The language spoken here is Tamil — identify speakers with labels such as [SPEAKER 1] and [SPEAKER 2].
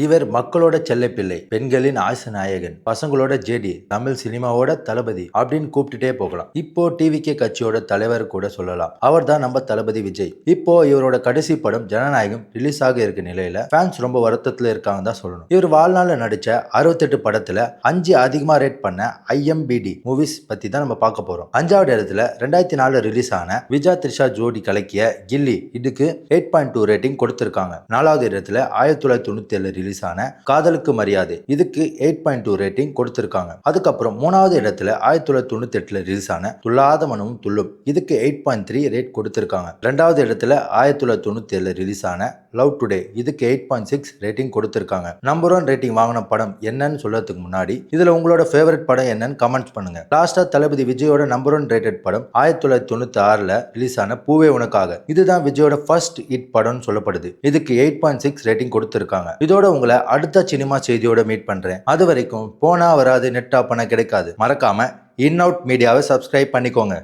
[SPEAKER 1] இவர் மக்களோட செல்லப்பிள்ளை, பெண்களின் ஆசை நாயகன், பசங்களோட ஜேடி, தமிழ் சினிமாவோட தளபதி அப்படின்னு கூப்பிட்டுட்டே போகலாம். இப்போ டிவிகே கட்சியோட தலைவர் கூட சொல்லலாம். அவர் தான் நம்ம தளபதி விஜய். இப்போ இவரோட கடைசி படம் ஜனநாயகம் ரிலீஸ் ஆக இருக்க நிலையில ஃபேன்ஸ் ரொம்ப வருத்தத்துல இருக்காங்க தான் சொல்லணும். இவர் வாழ்நாள்ல நடிச்ச 68 படத்துல 5 அதிகமா ரேட் பண்ண IMDb மூவிஸ் பத்தி தான் நம்ம பார்க்க போறோம். 5வது இடத்துல 2004 ரிலீஸ் ஆன விஜய் த்ரிஷா ஜோடி கலக்கிய கில்லி, இதுக்கு 8.2 ரேட்டிங் கொடுத்திருக்காங்க. 4வது இடத்துல 1997 ரிலீஸ் ஆன காதலுக்கு மரியாதை, இதுக்கு 8.2 ரேட்டிங் கொடுத்திருக்காங்க. அதுக்கப்புறம் 3வது இடத்துல 1998 ரிலீஸ் ஆன துள்ளாத மனமும் துள்ளும், இதுக்கு 8.3 ரேட் கொடுத்திருக்காங்க. 2வது இடத்துல 1997 ரிலீஸ் ஆன லவ் டுடே, இதுக்கு 8.6 ரேட்டிங் கொடுத்திருக்காங்க. நம்பர் 1 ரேட்டிங் வாங்கின படம் என்னன்னு சொல்றதுக்கு முன்னாடி இதுல உங்களோட ஃபேவரட் படம் என்னன்னு கமெண்ட் பண்ணுங்க. லாஸ்டா தளபதி விஜயோட நம்பர் 1 ரேட்டட் படம் 1996 ரிலீஸ் ஆன பூவே உனக்காக, இதுதான் விஜயோட ஃபர்ஸ்ட் ஹிட் படம்னு சொல்லப்படுது. இதுக்கு 8.6 ரேட்டிங் கொடுத்திருக்காங்க. இதோட உங்களை அடுத்த சினிமா செய்தியோட மீட் பண்றேன். அது வரைக்கும் போனா வராது, நெட் ஆஃப் பண்ண கிடைக்காது. மறக்காம இன் அவுட் மீடியாவை சப்ஸ்கிரைப் பண்ணிக்கோங்க.